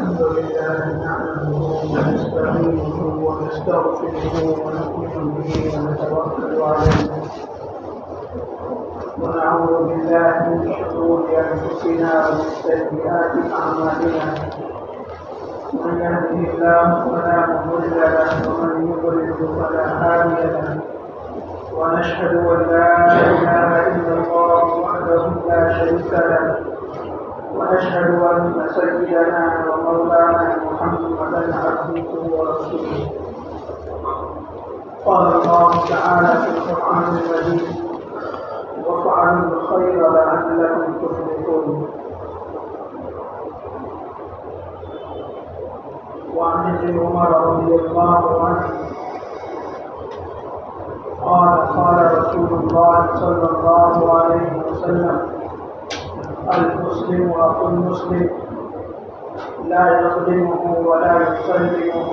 الحمد لله نحمده ونستعينه ونستغفره ونؤمن به ونتوكل عليه ونعوذ بالله من شرور انفسنا ومن سيئات اعمالنا من يهده الله فلا مضل له ومن يضلل فلا هادي له ونشهد ان لا اله الا الله وحده لا شريك له ونشهد أن سيدنا ومولانا محمدا عبده ورسوله قال الله تعالى في القرآن المجيد وافعلوا الخير لعلكم تفلحون وعن ابن عمر رضي الله عنه قال رسول الله صلى الله عليه وسلم المسلم أخو المسلم لا يظلمه ولا يسلمه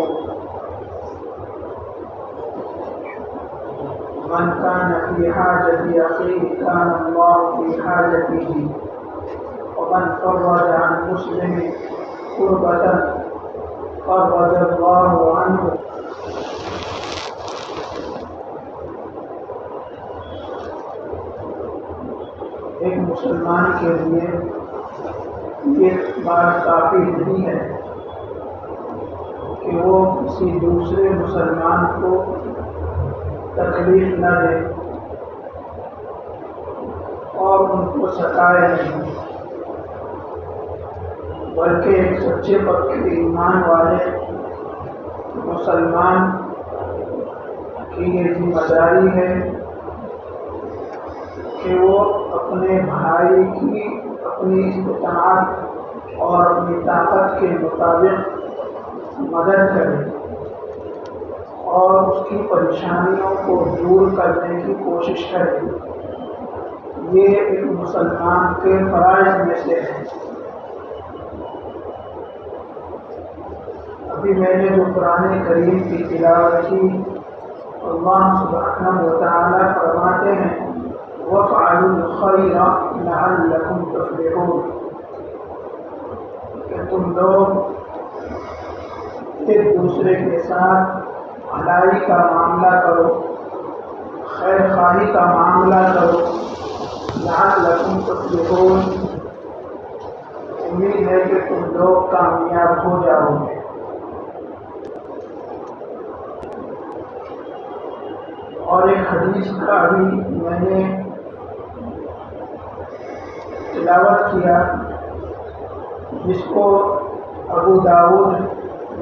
من كان في حاجة أخيه كان الله في حاجته ومن فرج عن مسلم كربة فرج الله عنه. ایک مسلمان کے لیے یہ بات کافی نہیں ہے کہ وہ کسی دوسرے مسلمان کو تکلیف نہ دے اور ان کو ستائے نہیں، بلکہ ایک سچے پکے ایمان والے مسلمان کی یہ ذمہ داری ہے کہ وہ اپنے بھائی کی اپنی استطاعت اور اپنی طاقت کے مطابق مدد کرے اور اس کی پریشانیوں کو دور کرنے کی کوشش کرے. یہ ایک مسلمان کے فرائض میں سے ہے. ابھی میں نے جو قرآن کریم کی تلاوت کی، اللہ سبحانہ و تعالیٰ فرماتے ہیں وَافْعَلُوا الْخَيْرَ لَعَلَّكُمْ تُفْلِحُونَ کہ تم لوگ ایک دوسرے کے ساتھ بھلائی کا معاملہ کرو، خیر خواہی کا معاملہ کرو. لَعَلَّكُمْ تُفْلِحُونَ امید ہے کہ تم لوگ کامیاب ہو جاؤ گے. اور ایک حدیث کا بھی میں نے تلاوت کیا جس کو ابو داؤد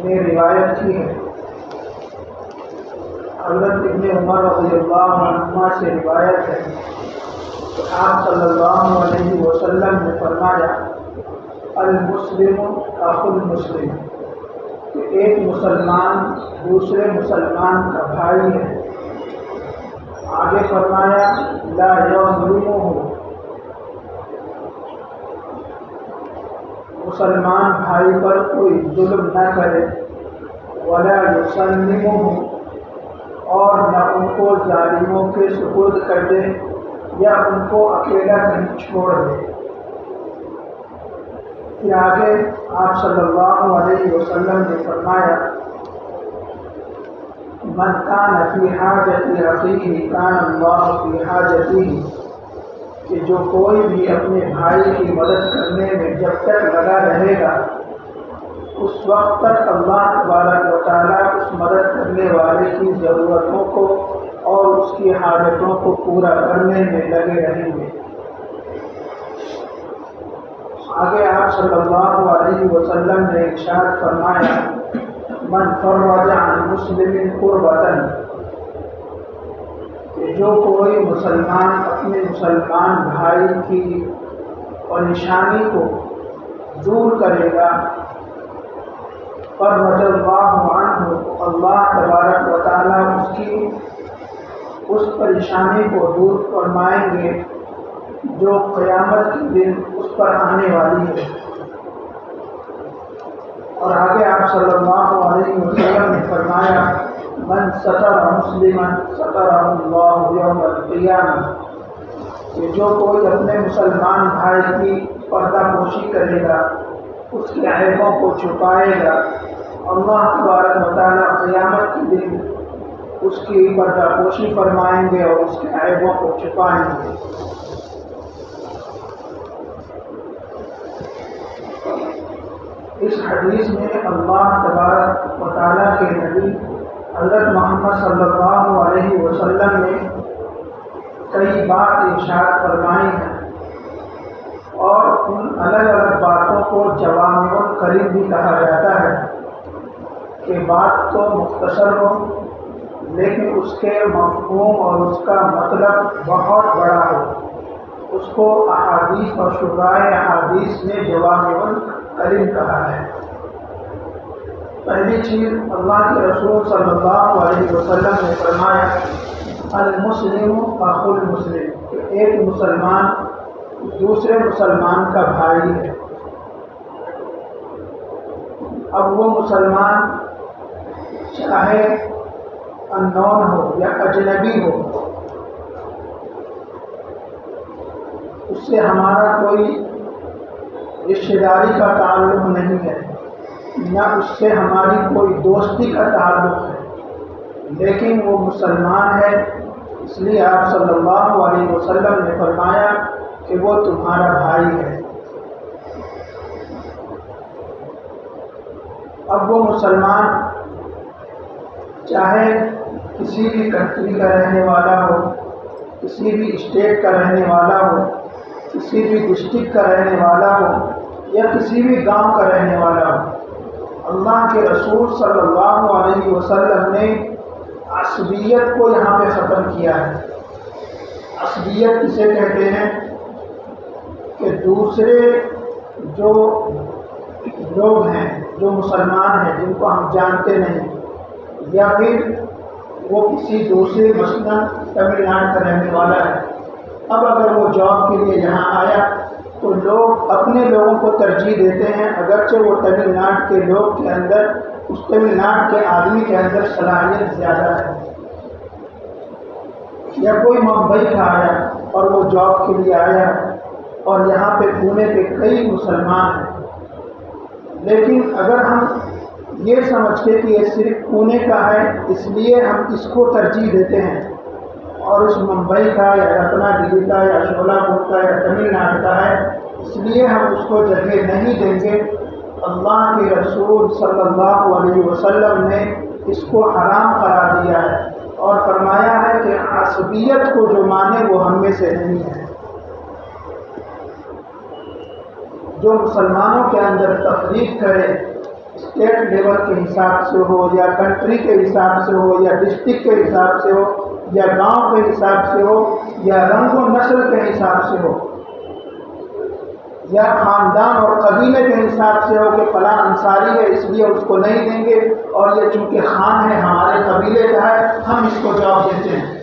نے روایت کی ہے. حضرت ابن عمر رضی اللہ عنہما سے روایت ہے کہ آپ صلی اللہ علیہ وسلم نے فرمایا المسلم اخو المسلم کہ ایک مسلمان دوسرے مسلمان کا بھائی ہے. آگے فرمایا لا یظلمہ مسلمان بھائی پر کوئی ظلم نہ کرے، ولا یسلمہ اور نہ ان کو ظالموں کے سپرد کر دے یا ان کو اکیلا کہیں چھوڑ دے. پھر آگے آپ صلی اللہ علیہ وسلم نے فرمایا من کان فی حاجت اخیہ کان اللہ فی حاجتہ کہ جو کوئی بھی اپنے بھائی کی مدد کرنے میں جب تک لگا رہے گا اس وقت تک اللہ تبارک و تعالیٰ اس مدد کرنے والے کی ضرورتوں کو اور اس کی حاجتوں کو پورا کرنے میں لگے رہیں گے. آگے آپ صلی اللہ علیہ وسلم نے ارشاد فرمایا من فرج عن مسلم کربۃ کہ جو کوئی مسلمان اپنے مسلمان بھائی کی پریشانی کو دور کرے گا فرج اللہ عنہ اللہ تبارک و تعالیٰ اس کی اس پریشانی کو دور فرمائیں گے جو قیامت کے دن اس پر آنے والی ہے. اور آگے آپ صلی اللہ علیہ وسلم نے فرمایا من ستر مسلما سترہ اللہ یوم القیامہ کہ جو کوئی اپنے مسلمان بھائی کی پردہ پوشی کرے گا اس کے عیبوں کو چھپائے گا، اللہ تبارک و تعالیٰ قیامت کے دن اس کی پردہ پوشی فرمائیں گے اور اس کے عیبوں کو چھپائیں گے۔ اس حدیث میں اللہ تبارک و تعالیٰ کے نبی حضرت محمد صلی اللہ علیہ وسلم نے کئی بات ارشاد فرمائی ہیں، اور ان الگ الگ باتوں کو جوامع الکلم بھی کہا جاتا ہے کہ بات تو مختصر ہو لیکن اس کے مفہوم اور اس کا مطلب بہت بڑا ہو، اس کو احادیث اور شرائع احادیث نے جوامع الکلم کہا ہے۔ پہلی چیز، اللہ کے رسول صلی اللہ علیہ وسلم نے فرمایا المسلم اخو المسلم، کہ ایک مسلمان دوسرے مسلمان کا بھائی ہے۔ اب وہ مسلمان چاہے اننون ہو یا اجنبی ہو، اس سے ہمارا کوئی رشتہ داری کا تعلق نہیں ہے، نہ اس سے ہماری کوئی دوستی کا تعلق ہے، لیکن وہ مسلمان ہے، اس لیے آپ صلی اللہ علیہ وسلم نے فرمایا کہ وہ تمہارا بھائی ہے۔ اب وہ مسلمان چاہے کسی بھی کنٹری کا رہنے والا ہو، کسی بھی اسٹیٹ کا رہنے والا ہو، کسی بھی ڈسٹرکٹ کا رہنے والا ہو یا کسی بھی گاؤں کا رہنے والا ہو، اللہ کے رسول صلی اللہ علیہ وسلم نے عصبیت کو یہاں پہ ختم کیا ہے۔ عصبیت کسے کہتے ہیں؟ کہ دوسرے جو لوگ ہیں، جو مسلمان ہیں جن کو ہم جانتے نہیں، یا پھر وہ کسی دوسرے مثلاً تمل ناڈو کا رہنے والا ہے، اب اگر وہ جاب کے لیے یہاں آیا تو لوگ اپنے لوگوں کو ترجیح دیتے ہیں، اگرچہ وہ تمل ناڈو کے لوگ کے اندر، اس تمل ناڈو کے آدمی کے اندر صلاحیت زیادہ ہے۔ یا کوئی ممبئی کا آیا اور وہ جاب کے لیے آیا اور یہاں پہ پونے کے کئی مسلمان ہیں، لیکن اگر ہم یہ سمجھ کے کہ یہ صرف پونے کا ہے اس لیے ہم اس کو ترجیح دیتے ہیں، اور اس ممبئی کا یا رتنا گری کا یا شولاپور کا یا تمل ناڈو کا ہے اس لیے ہم اس کو جگہ نہیں دیں گے، اللہ کے رسول صلی اللہ علیہ وسلم نے اس کو حرام قرار دیا ہے اور فرمایا ہے کہ عصبیت کو جو مانے وہ ہم میں سے نہیں ہے۔ جو مسلمانوں کے اندر تفریق کرے، اسٹیٹ لیول کے حساب سے ہو یا کنٹری کے حساب سے ہو یا ڈسٹرکٹ کے حساب سے ہو یا گاؤں کے حساب سے ہو یا رنگ و نسل کے حساب سے ہو یا خاندان اور قبیلے کے حساب سے ہو کہ فلاں انصاری ہے اس لیے اس کو نہیں دیں گے، اور یہ چونکہ خان ہے ہمارے قبیلے کا ہے ہم اس کو جواب دیتے ہیں۔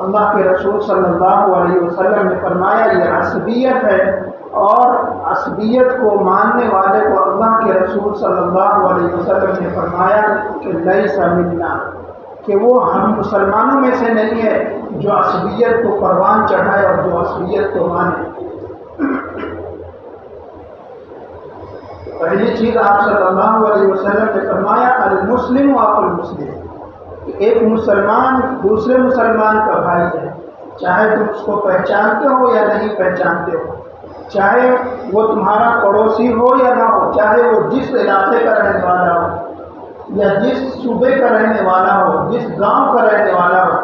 اللہ کے رسول صلی اللہ علیہ وسلم نے فرمایا یہ عصبیت ہے، اور عصبیت کو ماننے والے کو اللہ کے رسول صلی اللہ علیہ وسلم نے فرمایا کہ لیس منا، کہ وہ ہم مسلمانوں میں سے نہیں ہے جو عصبیت کو پروان چڑھائے اور جو عصبیت کو مانے۔ پہلی چیز آپ صلی اللہ علیہ وسلم نے فرمایا المسلم اخو المسلم، ایک مسلمان دوسرے مسلمان کا بھائی ہے، چاہے تم اس کو پہچانتے ہو یا نہیں پہچانتے ہو، چاہے وہ تمہارا پڑوسی ہو یا نہ ہو، چاہے وہ جس علاقے کا رہنے والا ہو یا جس صوبے کا رہنے والا ہو، جس گاؤں کا رہنے والا ہو،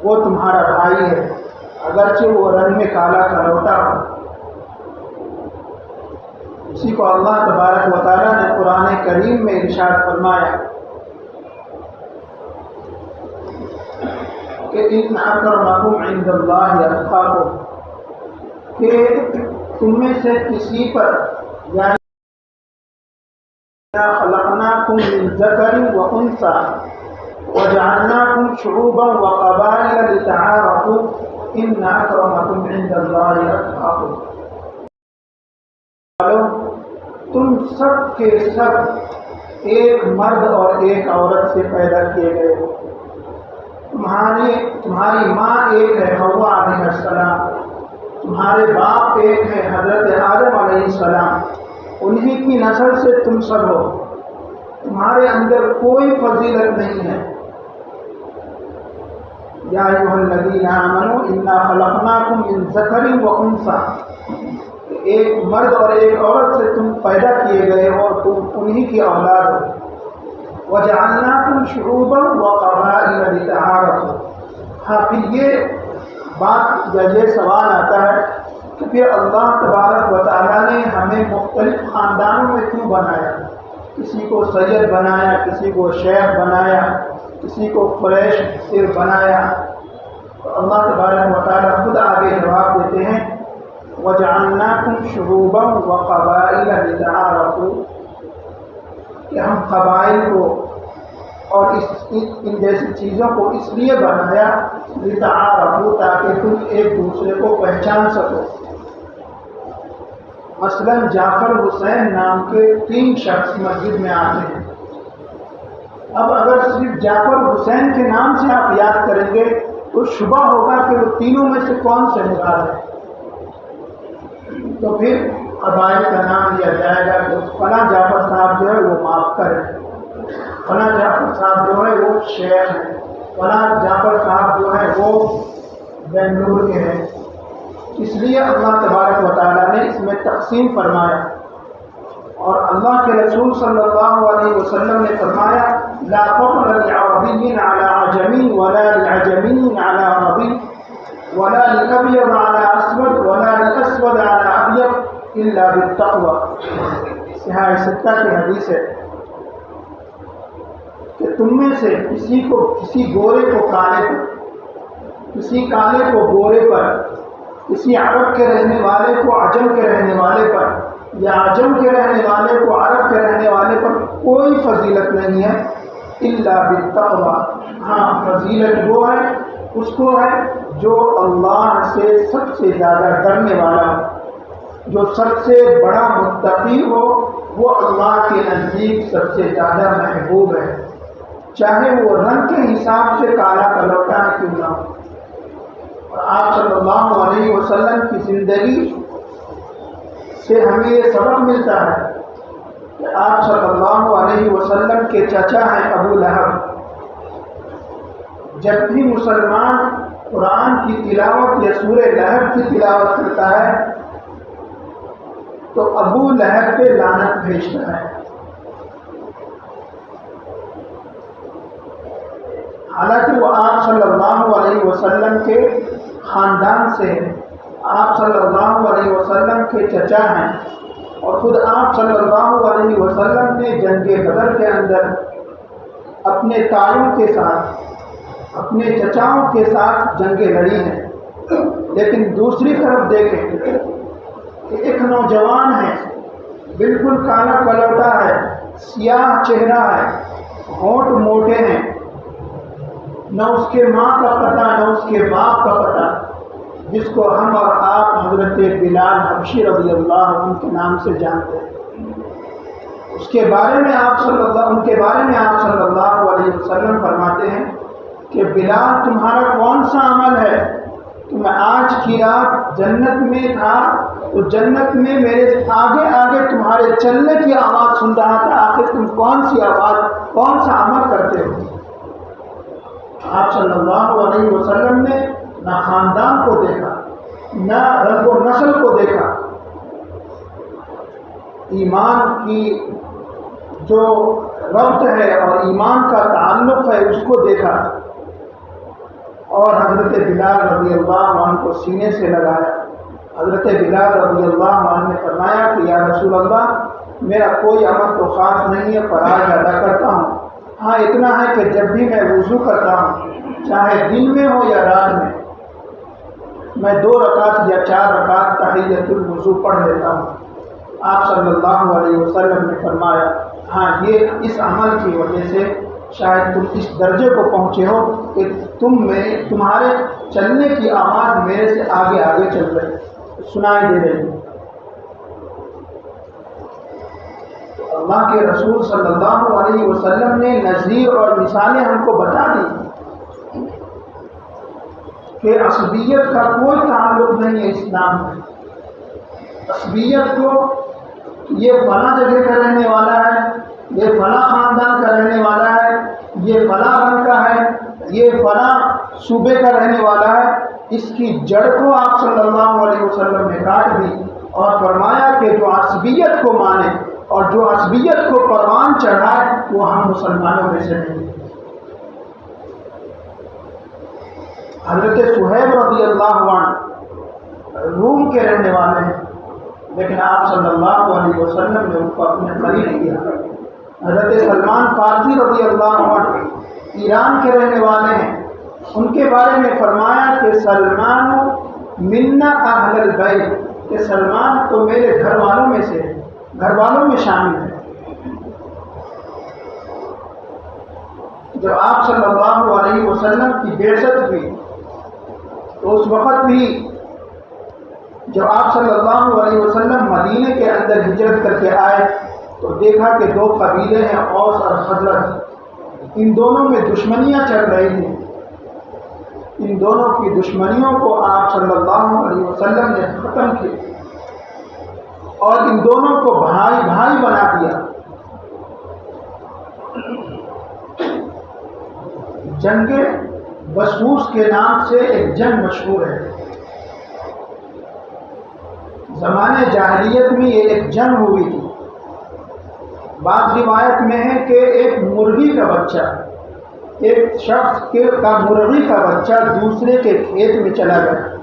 وہ تمہارا بھائی ہے، اگرچہ وہ رنگ میں کالا کروٹا ہو۔ اسی کو اللہ تبارک و تعالیٰ نے قرآن کریم میں ارشاد فرمایا کہ ان اکرمکم عند اللہ اتقاکم، کہ تم میں سے کسی پر یعنی خلقناکم من ذکر و انثی وجعلناکم شعوبا وقبائل لتعارفوا ان اکرمکم عند اللہ اتقاکم، تم سب کے سب ایک مرد اور ایک عورت سے پیدا کیے گئے ہو، تمہاری ماں ایک ہے حوا علیہ السلام، تمہارے باپ ایک ہے حضرت آدم علیہ السلام، انہی کی نسل سے تم سب ہو، تمہارے اندر کوئی فضیلت نہیں ہے۔ یا ایھا الذین آمنوا انا خلقناکم من ذکر و انثی، ایک مرد اور ایک عورت سے تم پیدا کیے گئے ہو اور تم انہی کی اولاد ہو۔ وجعلناکم شعوبا وقبائل لتعارفوا۔ ہاں پھر یہ بات یا یہ سوال آتا ہے کہ پھر اللہ تبارک و تعالیٰ نے ہمیں مختلف خاندانوں میں کیوں بنایا؟ کسی کو سید بنایا، کسی کو شیخ بنایا، کسی کو قریش سے بنایا۔ تو اللہ تبارک و تعالیٰ خود آگے جواب دیتے ہیں وَجَعَلْنَاكُمْ شُعُوبًا وَقَبَائِلَ لِتَعَارَفُوا، کہ ہم قبائل کو اور ان جیسی چیزوں کو اس لیے بنایا لِتَعَارَفُوا، تاکہ تم ایک دوسرے کو پہچان سکو۔ مثلا جعفر حسین نام کے 3 شخص مسجد میں آتے ہیں۔ اب اگر صرف جعفر حسین کے نام سے آپ یاد کریں گے تو شبہ ہوگا کہ وہ تینوں میں سے کون سے مراد ہے، تو پھر قبائل کا نام لیا جائے گا کہ فلاں جعفر صاحب جو ہے وہ معاف کریں، فلاں جعفر صاحب جو ہے وہ شیخ ہیں، فلاں جعفر صاحب جو ہے وہ بنگلور کے ہیں۔ اس لیے اللہ تبارک و تعالیٰ نے اس میں تقسیم فرمایا، اور اللہ کے رسول صلی اللہ علیہ وسلم نے فرمایا لا فضل لعربی علی عجمی ولا لعجمی علی عربی ولا لابیض علی اسود ولا لاسود علی ابیض الا بالتقوی۔ صحیح ستہ کی حدیث ہے کہ تم میں سے کسی گورے کو کالے پر، کسی کالے کو گورے پر، کسی عرب کے رہنے والے کو عجم کے رہنے والے پر، یا عجم کے رہنے والے کو عرب کے رہنے والے پر کوئی فضیلت نہیں ہے الا بالتقوی۔ ہاں فضیلت وہ ہے، اس کو ہے جو اللہ سے سب سے زیادہ ڈرنے والا ہو، جو سب سے بڑا متقی ہو، وہ اللہ کے نزدیک سب سے زیادہ محبوب ہے، چاہے وہ رنگ کے حساب سے کالا کلوٹا کیوں نہ ہو۔ اور آپ صلی اللہ علیہ وسلم کی زندگی سے ہمیں یہ سبق ملتا ہے کہ آپ صلی اللہ علیہ وسلم کے چچا ہیں ابو لہب۔ جب بھی مسلمان قرآن کی تلاوت یا سورہ لہب کی تلاوت کرتا ہے تو ابو لہب پہ لعنت بھیجتا ہے، حالانکہ وہ آپ صلی اللہ علیہ وسلم کے خاندان سے ہیں، آپ صلی اللہ علیہ وسلم کے چچا ہیں، اور خود آپ صلی اللہ علیہ وسلم نے جنگ بدر کے اندر اپنے تائوں کے ساتھ، اپنے چچاؤں کے ساتھ جنگیں لڑی ہیں۔ لیکن دوسری طرف دیکھیں کہ ایک نوجوان ہے، بالکل کالا کلوٹا ہے، سیاہ چہرہ ہے، ہونٹ موٹے ہیں، نہ اس کے ماں کا پتہ نہ اس کے باپ کا پتہ، جس کو ہم اور آپ حضرت بلال حبشی رضی اللہ عنہ کے نام سے جانتے ہیں، ان کے بارے میں آپ صلی اللہ علیہ وسلم فرماتے ہیں کہ بلال تمہارا کون سا عمل ہے کہ میں آج کی رات جنت میں تھا تو جنت میں میرے آگے آگے تمہارے چلنے کی آواز سن رہا تھا، آخر تم کون سی آواز، کون سا عمل کرتے ہو؟ آپ صلی اللہ علیہ وسلم نے نہ خاندان کو دیکھا، نہ رنگ و نسل کو دیکھا، ایمان کی جو ربط ہے اور ایمان کا تعلق ہے اس کو دیکھا، اور حضرت بلال رضی اللہ عنہ کو سینے سے لگایا۔ حضرت بلال رضی اللہ عنہ نے فرمایا کہ یا رسول اللہ میرا کوئی عمل تو خاص نہیں ہے، فراض ادا کرتا ہوں، ہاں اتنا ہے کہ جب بھی میں وضو کرتا ہوں، چاہے دن میں ہو یا رات میں 2 رکعت یا 4 رکعت تحیۃ الوضو پڑھ لیتا ہوں۔ آپ صلی اللہ علیہ وسلم نے فرمایا ہاں یہ اس عمل کی وجہ سے شاید تم اس درجے کو پہنچے ہو کہ تمہارے چلنے کی آواز میرے سے آگے آگے چل رہی، سنائی دے رہی ہے۔ اللہ کے رسول صلی اللہ علیہ وسلم نے نظیر اور مثالیں ہم کو بتا دی کہ عصبیت کا کوئی تعلق نہیں ہے اسلام میں. عصبیت کو یہ فلاں جگہ کا رہنے والا ہے، یہ فلاں خاندان کا رہنے والا ہے، یہ فلاں رنگ کا ہے، یہ فلاں صوبے کا رہنے والا ہے، اس کی جڑ کو آپ صلی اللہ علیہ وسلم نے کاٹ دی اور فرمایا کہ جو عصبیت کو مانے اور جو عصبیت کو پروان چڑھائے وہ ہم مسلمانوں میں سے نہیں. حضرت صہیب رضی اللہ عنہ روم کے رہنے والے ہیں، لیکن آپ صلی اللہ علیہ وسلم نے ان کو اپنے قریب کیا. حضرت سلمان فارسی رضی اللہ عنہ ایران کے رہنے والے ہیں، ان کے بارے میں فرمایا کہ سلمان منا اہل البیت، کہ سلمان تو میرے گھر والوں میں سے، گھر والوں میں شامل ہے. جب آپ صلی اللہ علیہ وسلم کی بعثت ہوئی تو اس وقت بھی جب آپ صلی اللہ علیہ وسلم مدینے کے اندر ہجرت کر کے آئے تو دیکھا کہ دو قبیلے ہیں، اوس اور خزرج. ان دونوں میں دشمنیاں چل رہی تھیں. ان دونوں کی دشمنیوں کو آپ صلی اللہ علیہ وسلم نے ختم کیا اور ان دونوں کو بھائی بھائی بنا دیا. جنگ بسوس کے نام سے ایک جنگ مشہور ہے. زمانے جاہلیت میں یہ ایک جنگ ہوئی تھی. بعض روایت میں ہے کہ ایک مرغی کا بچہ، ایک شخص کا مرغی کا بچہ دوسرے کے کھیت میں چلا گیا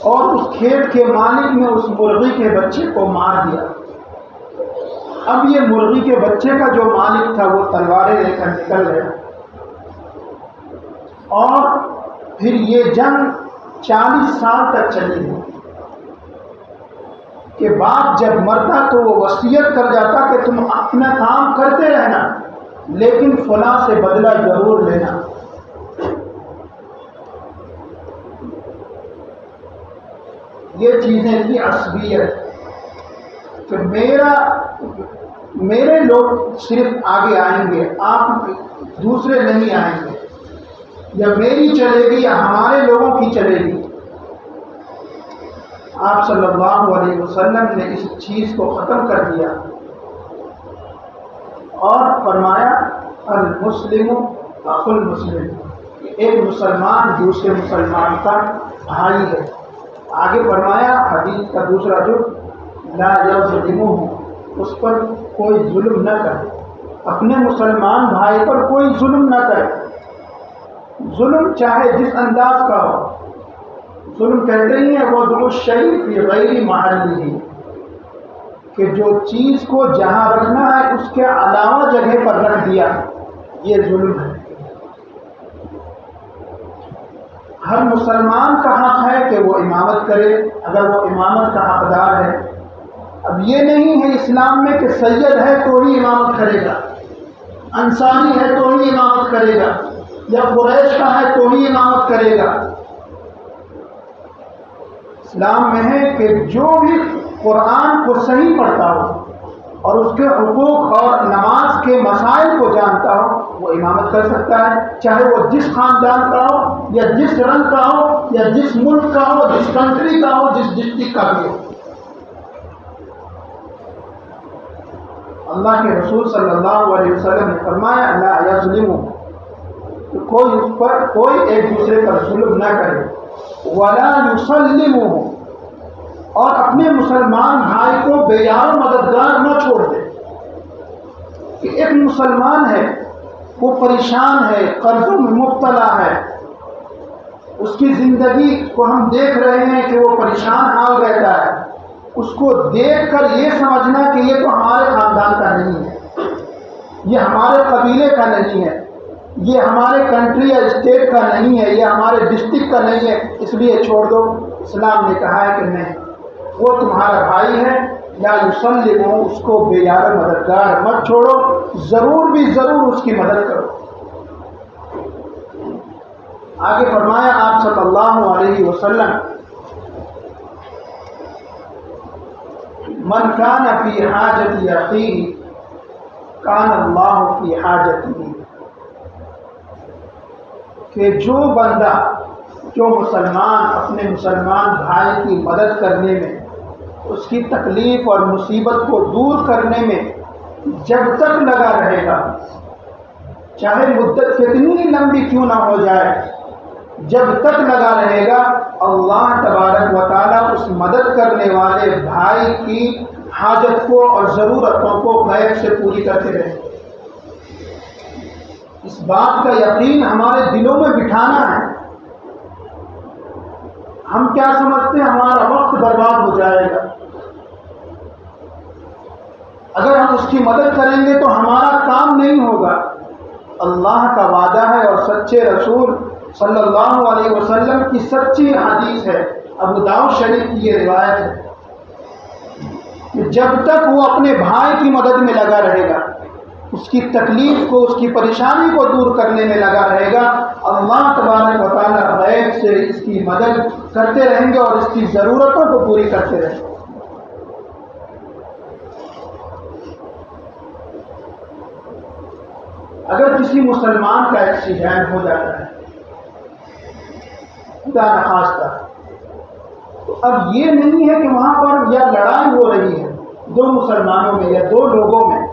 اور اس کھیت کے مالک نے اس مرغی کے بچے کو مار دیا. اب یہ مرغی کے بچے کا جو مالک تھا وہ تلواریں لے کر نکل گیا اور پھر یہ جنگ 40 سال تک چلی ہے کہ باپ جب مرتا تو وہ وصیت کر جاتا کہ تم اپنا کام کرتے رہنا لیکن فلاں سے بدلہ ضرور لینا. یہ چیزیں تھی عصبیت کہ میرے لوگ صرف آگے آئیں گے، آپ دوسرے نہیں آئیں گے، یا میری چلے گی یا ہمارے لوگوں کی چلے گی. آپ صلی اللہ علیہ وسلم نے اس چیز کو ختم کر دیا اور فرمایا المسلم اخو المسلم، ایک مسلمان دوسرے مسلمان کا بھائی ہے. آگے فرمایا حدیث کا دوسرا جز لا یظلمہ، اس پر کوئی ظلم نہ کرے، اپنے مسلمان بھائی پر کوئی ظلم نہ کرے. ظلم چاہے جس انداز کا ہو، ظلم کہتے ہی ہیں وضع الشیء فی غیر محلہ، کہ جو چیز کو جہاں رکھنا ہے اس کے علاوہ جگہ پر رکھ دیا، یہ ظلم ہے. ہر مسلمان کا حق ہے کہ وہ امامت کرے اگر وہ امامت کا حقدار ہے. اب یہ نہیں ہے اسلام میں کہ سید ہے تو ہی امامت کرے گا، انصاری ہے تو ہی امامت کرے گا، یا قریش کا ہے تو ہی امامت کرے گا. اسلام میں ہے کہ جو بھی قرآن کو صحیح پڑھتا ہو اور اس کے حقوق اور نماز کے مسائل کو جانتا ہو وہ امامت کر سکتا ہے، چاہے وہ جس خاندان کا ہو یا جس رنگ کا ہو یا جس ملک کا ہو، جس کنٹری کا ہو، جس ڈسٹرکٹ کا بھی ہو. اللہ کے رسول صلی اللہ علیہ وسلم نے فرمایا لا یظلم، کوئی اس پر کوئی ایک دوسرے پر ظلم نہ کرے. ولا یسلمہ، اور اپنے مسلمان بھائی کو بے یار و مددگار نہ چھوڑ دے. کہ ایک مسلمان ہے وہ پریشان ہے، قرضوں میں مبتلا ہے، اس کی زندگی کو ہم دیکھ رہے ہیں کہ وہ پریشان حال رہتا ہے. اس کو دیکھ کر یہ سمجھنا کہ یہ تو ہمارے خاندان کا نہیں ہے، یہ ہمارے قبیلے کا نہیں ہے، یہ ہمارے کنٹری یا اسٹیٹ کا نہیں ہے، یہ ہمارے ڈسٹرکٹ کا نہیں ہے، اس لیے چھوڑ دو. اسلام نے کہا ہے کہ نہیں، وہ تمہارا بھائی ہے، یا یسلمو، اس کو بے یار مددگار مت چھوڑو، ضرور بھی ضرور اس کی مدد کرو. آگے فرمایا آپ صلی اللہ علیہ وسلم من کان فی حاجت اخیہ کان اللہ فی حاجتہ. کہ جو بندہ، جو مسلمان اپنے مسلمان بھائی کی مدد کرنے میں، اس کی تکلیف اور مصیبت کو دور کرنے میں جب تک لگا رہے گا، چاہے مدت کتنی لمبی کیوں نہ ہو جائے، جب تک لگا رہے گا، اللہ تبارک و تعالیٰ اس مدد کرنے والے بھائی کی حاجت کو اور ضرورتوں کو غیب سے پوری کرتے رہیں گے۔ اس بات کا یقین ہمارے دلوں میں بٹھانا ہے۔ ہم کیا سمجھتے ہیں ہمارا وقت برباد ہو جائے گا، اگر ہم اس کی مدد کریں گے تو ہمارا کام نہیں ہوگا۔ اللہ کا وعدہ ہے اور سچے رسول صلی اللہ علیہ وسلم کی سچی حدیث ہے، ابو داؤد شریف کی یہ روایت ہے کہ جب تک وہ اپنے بھائی کی مدد میں لگا رہے گا، اس کی تکلیف کو، اس کی پریشانی کو دور کرنے میں لگا رہے گا، اللہ تبارک و تعالیٰ غیب سے اس کی مدد کرتے رہیں گے اور اس کی ضرورتوں کو پوری کرتے رہیں گے۔ اگر کسی مسلمان کا ایکسیڈنٹ ہو جاتا ہے، خدا نخواستہ، تو اب یہ نہیں ہے کہ وہاں پر یا لڑائی ہو رہی ہے دو مسلمانوں میں یا دو لوگوں میں،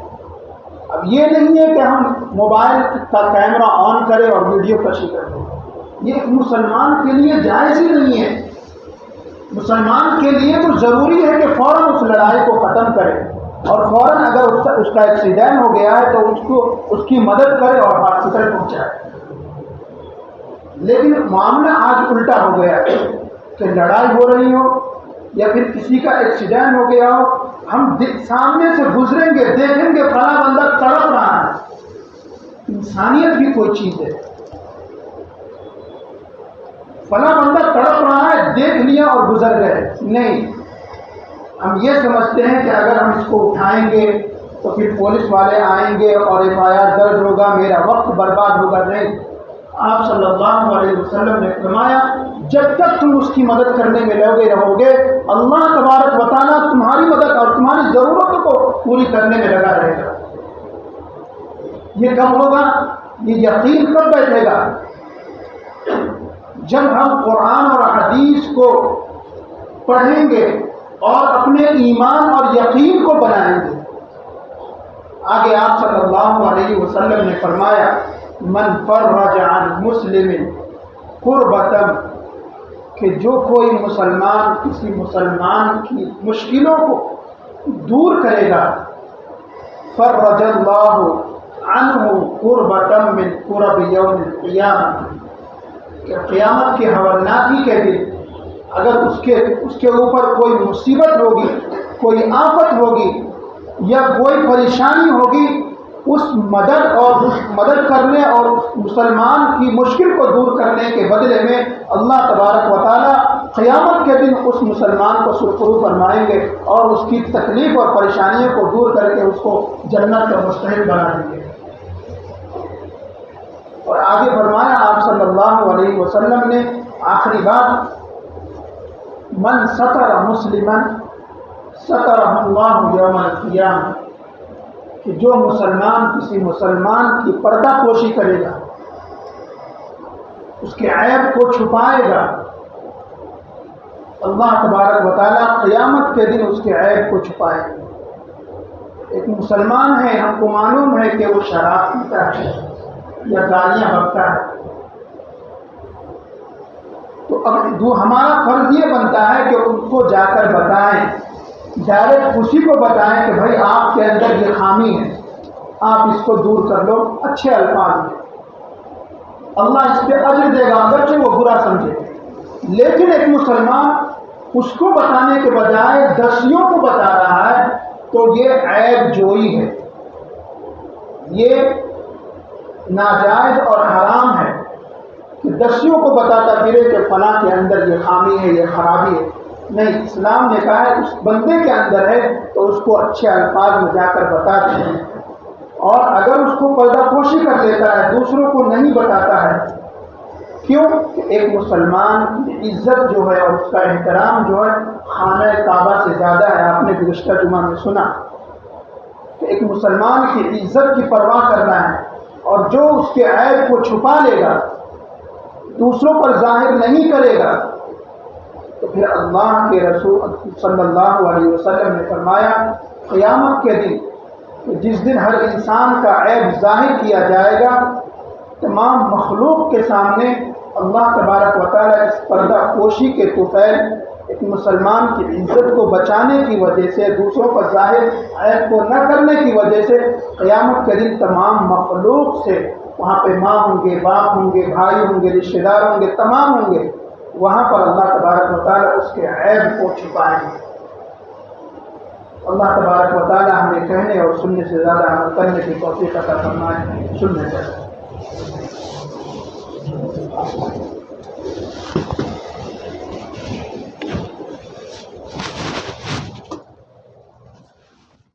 اب یہ نہیں ہے کہ ہم موبائل کا کیمرہ آن کریں اور ویڈیو کشی کریں، یہ ایک مسلمان کے لیے جائز ہی نہیں ہے۔ مسلمان کے لیے تو ضروری ہے کہ فوراً اس لڑائی کو ختم کرے اور فوراً اگر اس کا ایکسیڈنٹ ہو گیا ہے تو اس کی مدد کرے اور ہاسپٹل پہنچائے۔ لیکن معاملہ آج الٹا ہو گیا ہے کہ لڑائی ہو رہی ہو یا پھر کسی کا ایکسیڈنٹ ہو گیا ہو، ہم سامنے سے گزریں گے، دیکھیں گے فلاں بندہ تڑپ رہا ہے۔ انسانیت بھی کوئی چیز ہے، فلاں بندہ تڑپ رہا ہے، دیکھ لیا اور گزر گئے، نہیں، ہم یہ سمجھتے ہیں کہ اگر ہم اس کو اٹھائیں گے تو پھر پولیس والے آئیں گے اور FIR درج ہوگا، میرا وقت برباد ہوگا۔ نہیں، آپ صلی اللہ علیہ وسلم نے فرمایا جب تک تم اس کی مدد کرنے میں لگے رہو گے، اللہ تبارک و تعالیٰ تمہاری مدد اور تمہاری ضرورتوں کو پوری کرنے میں لگا رہے گا۔ یہ کب ہوگا؟ یہ یقین کب بیٹھے گا؟ جب ہم قرآن اور حدیث کو پڑھیں گے اور اپنے ایمان اور یقین کو بنائیں گے۔ آگے آپ صلی اللہ علیہ وسلم نے فرمایا من فرج عن مسلم کربۃ، کہ جو کوئی مسلمان کسی مسلمان کی مشکلوں کو دور کرے گا، فرج اللہ عنہ کربۃ من کرب یوم القیامہ، کہ قیامت کے حوالناکی کے دن اگر اس کے اوپر کوئی مصیبت ہوگی، کوئی آفت ہوگی یا کوئی پریشانی ہوگی، اس مدد کرنے اور مسلمان کی مشکل کو دور کرنے کے بدلے میں اللہ تبارک و تعالیٰ قیامت کے دن اس مسلمان کو سرخرو فرمائیں گے اور اس کی تکلیف اور پریشانیوں کو دور کر کے اس کو جنت کا مستحق بنا دیں گے۔ اور آگے فرمایا آپ صلی اللہ علیہ وسلم نے آخری بات، من ستر مسلما سترہ اللہ یوم القیامہ، کہ جو مسلمان کسی مسلمان کی پردہ پوشی کرے گا، اس کے عیب کو چھپائے گا، اللہ تبارک و تعالیٰ قیامت کے دن اس کے عیب کو چھپائے گا۔ ایک مسلمان ہے، ہم کو معلوم ہے کہ وہ شراب پیتا ہے یا گالیاں بکتا ہے، تو اب ہمارا فرض یہ بنتا ہے کہ ان کو جا کر بتائیں، ڈائریکٹ اسی کو بتائیں کہ بھائی آپ کے اندر یہ خامی ہے، آپ اس کو دور کر لو، اچھے الفاظ میں، اللہ اس پہ اجر دے گا اگرچہ وہ برا سمجھے۔ لیکن ایک مسلمان اس کو بتانے کے بجائے دسیوں کو بتا رہا ہے تو یہ عیب جوئی ہے، یہ ناجائز اور حرام ہے کہ دسیوں کو بتاتا پھرے کہ فلاں کے اندر یہ خامی ہے، یہ خرابی ہے۔ نہیں، اسلام نے کہا ہے اس بندے کے اندر ہے تو اس کو اچھے الفاظ میں جا کر بتا دیں، اور اگر اس کو پردہ پوشی کر لیتا ہے، دوسروں کو نہیں بتاتا ہے، کیوں کہ ایک مسلمان کی عزت جو ہے اور اس کا احترام جو ہے خانہ کعبہ سے زیادہ ہے۔ آپ نے گزشتہ جمعہ میں سنا کہ ایک مسلمان کی عزت کی پرواہ کرنا ہے، اور جو اس کے عیب کو چھپا لے گا دوسروں پر ظاہر نہیں کرے گا تو پھر اللہ کے رسول صلی اللہ علیہ وسلم نے فرمایا قیامت کے دن جس دن ہر انسان کا عیب ظاہر کیا جائے گا، تمام مخلوق کے سامنے اللہ تبارک و تعالیٰ اس پردہ پوشی کے طفیل ایک مسلمان کی عزت کو بچانے کی وجہ سے، دوسروں پر ظاہر عیب کو نہ کرنے کی وجہ سے قیامت کے دن تمام مخلوق سے، وہاں پہ ماں ہوں گے، باپ ہوں گے، بھائی ہوں گے، رشتہ دار ہوں گے، تمام ہوں گے، وہاں پر اللہ تبارک و تعالیٰ اس کے عیب کو چھپائیں گے۔ اللہ تبارک و تعالیٰ ہمیں کہنے اور سننے سے زیادہ عمل کرنے کی توفیق عطا فرمائے۔ سننے سے